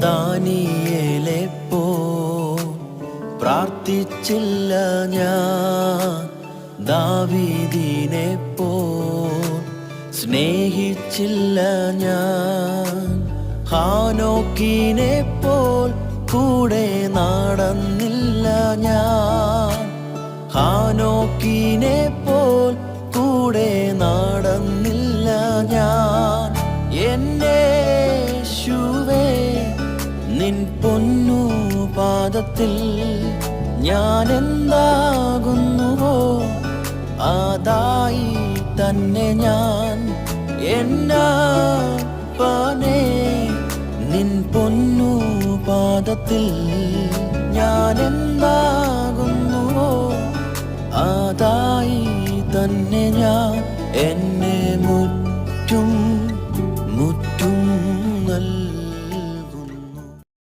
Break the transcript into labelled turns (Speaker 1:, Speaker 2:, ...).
Speaker 1: ദാനിയേലെപ്പോ പ്രാർത്ഥിച്ചില്ല ഞാൻ, ദാവീദിനെപ്പോ സ്നേഹിച്ചില്ല ഞാൻ, ഹാനോക്കിനെപ്പോൾ കൂടെ നടന്നില്ല ഞാൻ, ഹാനോക്കിനെപ്പോൾ കൂടെ നടന്നില്ല ഞാൻ. എന്നേശുവേ നിൻ പൊന്നു പാദത്തിൽ ഞാൻ എന്താകുന്നുവോ അതായി തന്നെ ഞാൻ. എന്നപ്പനേ നിൻ പൊന്നു പാദത്തിൽ ഞാൻ എന്താകുന്നുവോ അതായി തന്നെ ഞാൻ.